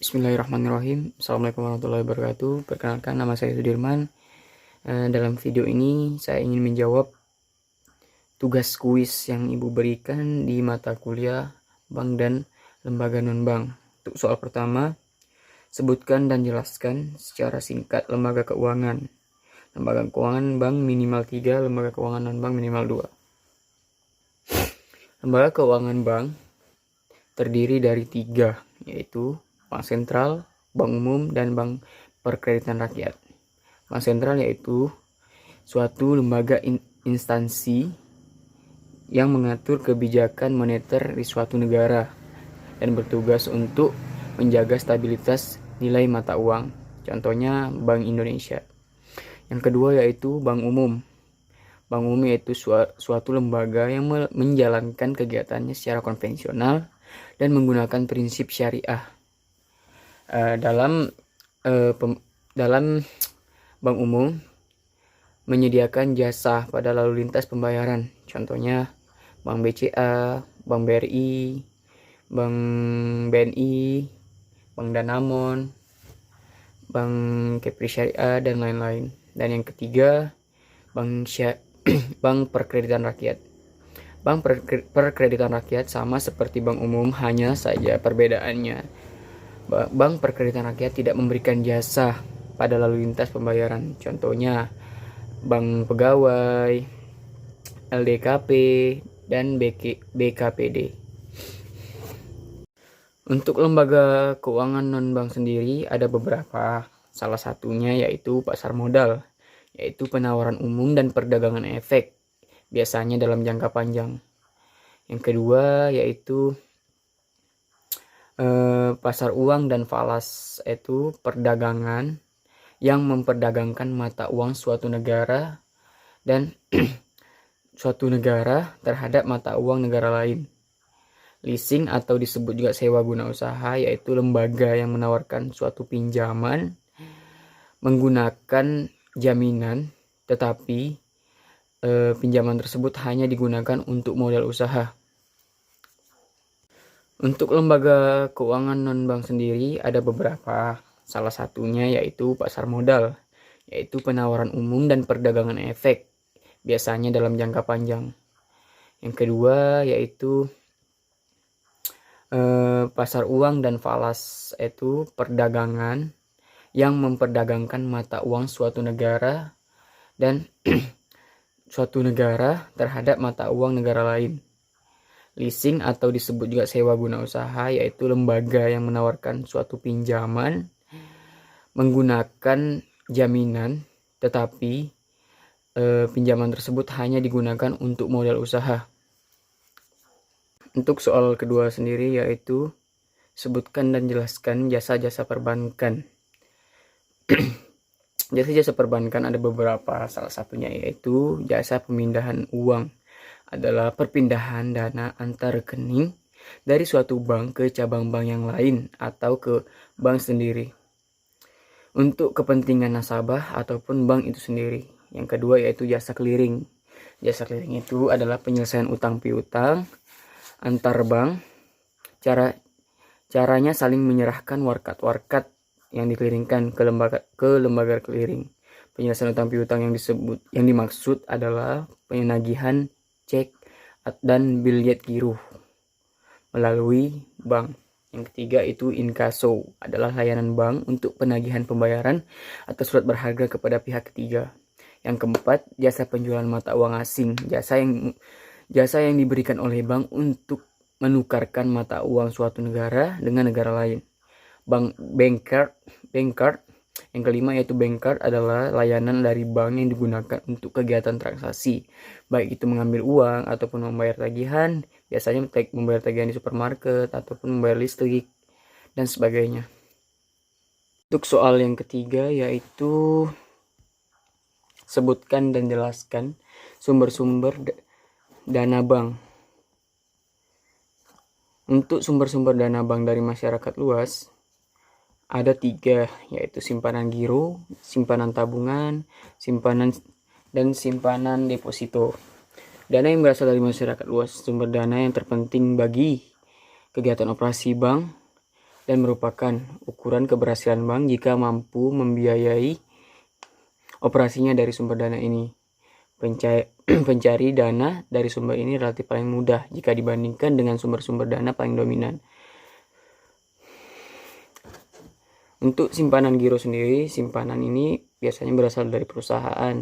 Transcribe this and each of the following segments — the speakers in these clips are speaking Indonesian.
Bismillahirrahmanirrahim. Assalamualaikum warahmatullahi wabarakatuh. Perkenalkan, nama saya Sudirman. Dalam video ini saya ingin menjawab tugas kuis yang ibu berikan di mata kuliah bank dan lembaga non-bank. Untuk soal pertama, sebutkan dan jelaskan secara singkat lembaga keuangan. Lembaga keuangan bank minimal 3, lembaga keuangan non-bank minimal 2. Lembaga keuangan bank terdiri dari 3, yaitu Bank Sentral, Bank Umum, dan Bank Perkreditan Rakyat. Bank Sentral yaitu suatu lembaga instansi yang mengatur kebijakan moneter di suatu negara dan bertugas untuk menjaga stabilitas nilai mata uang. Contohnya Bank Indonesia. Yang kedua yaitu Bank Umum. Bank Umum yaitu suatu lembaga yang menjalankan kegiatannya secara konvensional dan menggunakan prinsip syariah. Dalam Bank Umum menyediakan jasa pada lalu lintas pembayaran, contohnya Bank BCA, Bank BRI, Bank BNI, Bank Danamon, Bank Kepri Syariah, dan lain-lain. Dan yang ketiga, Bank Perkreditan Rakyat. Bank Perkreditan Rakyat sama seperti Bank Umum, hanya saja perbedaannya Bank Perkreditan Rakyat tidak memberikan jasa pada lalu lintas pembayaran. Contohnya Bank Pegawai, LDKP, dan BKPD. Untuk lembaga keuangan non-bank sendiri ada beberapa. Salah satunya yaitu pasar modal, yaitu penawaran umum dan perdagangan efek, biasanya dalam jangka panjang. Yang kedua yaitu pasar uang dan falas, itu perdagangan yang memperdagangkan mata uang suatu negara dan suatu negara terhadap mata uang negara lain. Leasing atau disebut juga sewa guna usaha, yaitu lembaga yang menawarkan suatu pinjaman menggunakan jaminan, tetapi pinjaman tersebut hanya digunakan untuk modal usaha. Untuk lembaga keuangan non-bank sendiri ada beberapa. Salah satunya yaitu pasar modal, yaitu penawaran umum dan perdagangan efek, biasanya dalam jangka panjang. Yang kedua yaitu pasar uang dan falas, yaitu perdagangan yang memperdagangkan mata uang suatu negara dan suatu negara terhadap mata uang negara lain. Leasing atau disebut juga sewa guna usaha, yaitu lembaga yang menawarkan suatu pinjaman menggunakan jaminan, tetapi pinjaman tersebut hanya digunakan untuk modal usaha. Untuk soal kedua sendiri yaitu sebutkan dan jelaskan jasa-jasa perbankan. Jasa-jasa perbankan ada beberapa, salah satunya yaitu jasa pemindahan uang, adalah perpindahan dana antar rekening dari suatu bank ke cabang bank yang lain atau ke bank sendiri untuk kepentingan nasabah ataupun bank itu sendiri. Yang kedua yaitu jasa clearing. Jasa clearing itu adalah penyelesaian utang piutang antar bank. Caranya saling menyerahkan warkat yang dikeliringkan ke lembaga clearing. Penyelesaian utang piutang yang dimaksud adalah penagihan cek dan biljet giro melalui bank. Yang ketiga itu inkaso, adalah layanan bank untuk penagihan pembayaran atau surat berharga kepada pihak ketiga. Yang keempat, jasa penjualan mata uang asing, jasa yang diberikan oleh bank untuk menukarkan mata uang suatu negara dengan negara lain. Bank card. Yang kelima yaitu bank card adalah layanan dari bank yang digunakan untuk kegiatan transaksi, baik itu mengambil uang ataupun membayar tagihan, biasanya membayar tagihan di supermarket ataupun membayar listrik dan sebagainya. Untuk soal yang ketiga yaitu sebutkan dan jelaskan sumber-sumber dana bank. Untuk sumber-sumber dana bank dari masyarakat luas ada 3, yaitu simpanan giro, simpanan tabungan, simpanan deposito. Dana yang berasal dari masyarakat luas, sumber dana yang terpenting bagi kegiatan operasi bank dan merupakan ukuran keberhasilan bank jika mampu membiayai operasinya dari sumber dana ini. Pencari dana dari sumber ini relatif paling mudah jika dibandingkan dengan sumber-sumber dana paling dominan. Untuk simpanan giro sendiri, simpanan ini biasanya berasal dari perusahaan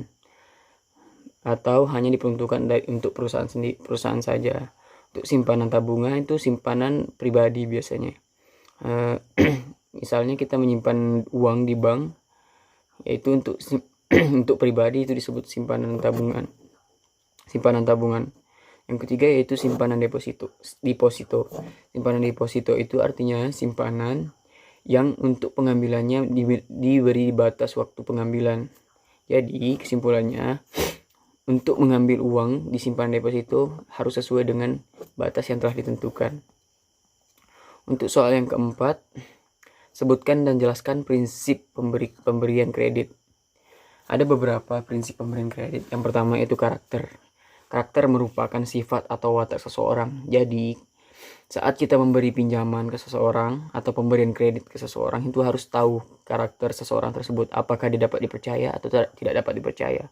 atau hanya diperuntukkan untuk perusahaan saja. Untuk simpanan tabungan itu simpanan pribadi biasanya. Misalnya kita menyimpan uang di bank, yaitu untuk untuk pribadi itu disebut simpanan tabungan. Yang ketiga yaitu simpanan deposito. Simpanan deposito itu artinya simpanan yang untuk pengambilannya diberi batas waktu pengambilan. Jadi kesimpulannya, untuk mengambil uang di simpanan deposito harus sesuai dengan batas yang telah ditentukan. Untuk soal yang keempat, sebutkan dan jelaskan prinsip pemberian kredit. Ada beberapa prinsip pemberian kredit. Yang pertama itu karakter. Karakter merupakan sifat atau watak seseorang. Jadi, saat kita memberi pinjaman ke seseorang atau pemberian kredit ke seseorang, itu harus tahu karakter seseorang tersebut. Apakah dia dapat dipercaya atau tidak dapat dipercaya.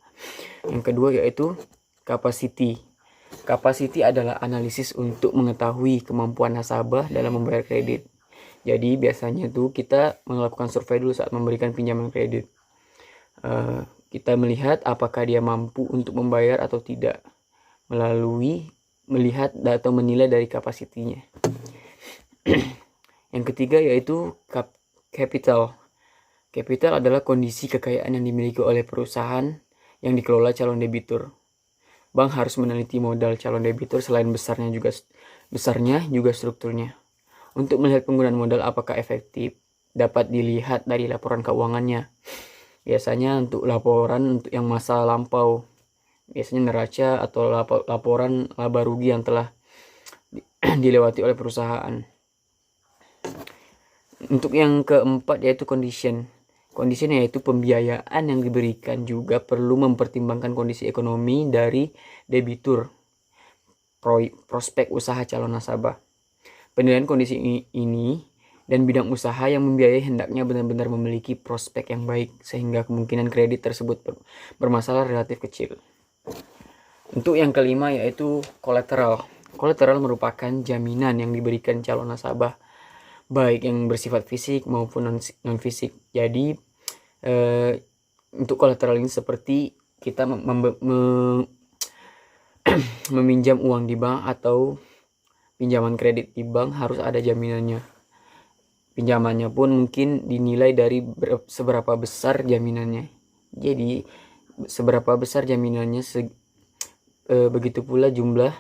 Yang kedua yaitu capacity. Capacity adalah analisis untuk mengetahui kemampuan nasabah dalam membayar kredit. Jadi, biasanya tuh kita melakukan survei dulu saat memberikan pinjaman kredit. Kita melihat apakah dia mampu untuk membayar atau tidak melalui melihat atau menilai dari kapasitinya. Yang ketiga yaitu capital. Capital adalah kondisi kekayaan yang dimiliki oleh perusahaan yang dikelola calon debitur. Bank harus meneliti modal calon debitur selain besarnya juga strukturnya. Untuk melihat penggunaan modal apakah efektif, dapat dilihat dari laporan keuangannya. Biasanya untuk laporan untuk yang masa lampau, biasanya neraca atau laporan laba rugi yang telah dilewati oleh perusahaan. Untuk yang keempat yaitu condition. Condition yaitu pembiayaan yang diberikan juga perlu mempertimbangkan kondisi ekonomi dari debitur, prospek usaha calon nasabah. Penilaian kondisi ini dan bidang usaha yang membiayai hendaknya benar-benar memiliki prospek yang baik sehingga kemungkinan kredit tersebut bermasalah relatif kecil. Untuk yang kelima yaitu kolateral. Kolateral merupakan jaminan yang diberikan calon nasabah, baik yang bersifat fisik maupun non fisik. Jadi untuk kolateral ini seperti kita meminjam uang di bank atau pinjaman kredit di bank harus ada jaminannya. Pinjamannya pun mungkin dinilai dari seberapa besar jaminannya. Jadi seberapa besar jaminannya, begitu pula jumlah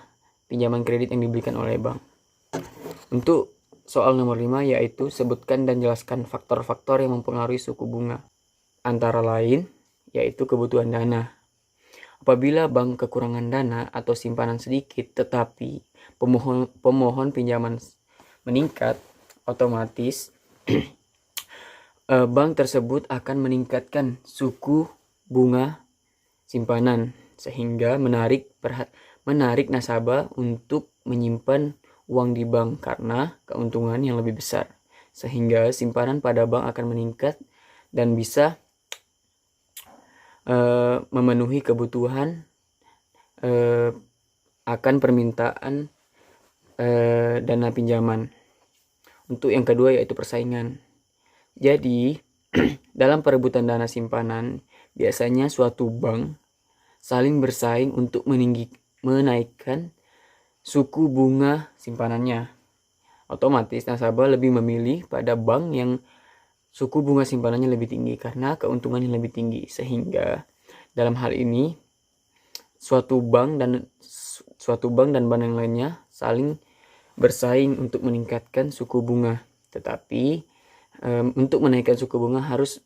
pinjaman kredit yang diberikan oleh bank. Untuk soal nomor 5 yaitu sebutkan dan jelaskan faktor-faktor yang mempengaruhi suku bunga. Antara lain yaitu kebutuhan dana. Apabila bank kekurangan dana atau simpanan sedikit tetapi pemohon pinjaman meningkat, otomatis bank tersebut akan meningkatkan suku bunga simpanan sehingga menarik nasabah untuk menyimpan uang di bank karena keuntungan yang lebih besar, sehingga simpanan pada bank akan meningkat dan bisa memenuhi kebutuhan akan permintaan dana pinjaman. Untuk yang kedua yaitu persaingan. Jadi dalam perebutan dana simpanan biasanya suatu bank saling bersaing untuk menaikkan suku bunga simpanannya. Otomatis nasabah lebih memilih pada bank yang suku bunga simpanannya lebih tinggi karena keuntungannya lebih tinggi, sehingga dalam hal ini suatu bank dan bank yang lainnya saling bersaing untuk meningkatkan suku bunga. Tetapi untuk menaikkan suku bunga harus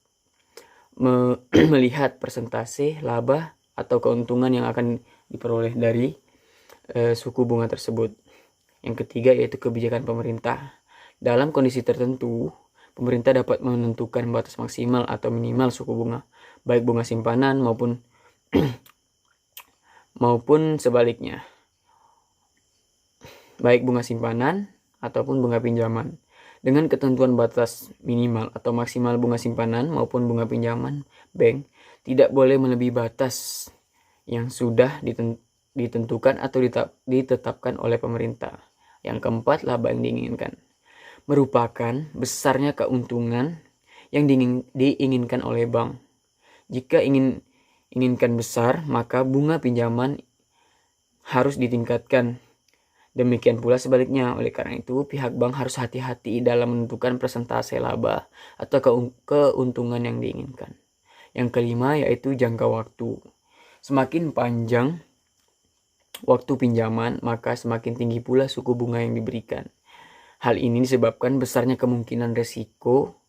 melihat persentase laba atau keuntungan yang akan diperoleh dari suku bunga tersebut. Yang ketiga yaitu kebijakan pemerintah. Dalam kondisi tertentu, pemerintah dapat menentukan batas maksimal atau minimal suku bunga, baik bunga simpanan maupun sebaliknya, baik bunga simpanan ataupun bunga pinjaman. Dengan ketentuan batas minimal atau maksimal bunga simpanan maupun bunga pinjaman, bank tidak boleh melebihi batas yang sudah ditentukan atau ditetapkan oleh pemerintah. Yang keempat, laba yang diinginkan. Merupakan besarnya keuntungan yang diinginkan oleh bank. Jika inginkan besar, maka bunga pinjaman harus ditingkatkan. Demikian pula sebaliknya. Oleh karena itu, pihak bank harus hati-hati dalam menentukan persentase laba atau keuntungan yang diinginkan. Yang kelima yaitu jangka waktu. Semakin panjang waktu pinjaman, maka semakin tinggi pula suku bunga yang diberikan. Hal ini disebabkan besarnya kemungkinan resiko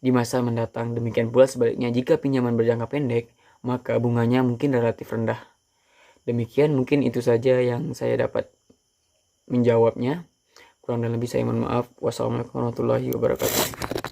di masa mendatang. Demikian pula sebaliknya, jika pinjaman berjangka pendek, maka bunganya mungkin relatif rendah. Demikian mungkin itu saja yang saya dapat menjawabnya. Kurang dan lebih saya mohon maaf. Wassalamualaikum warahmatullahi wabarakatuh.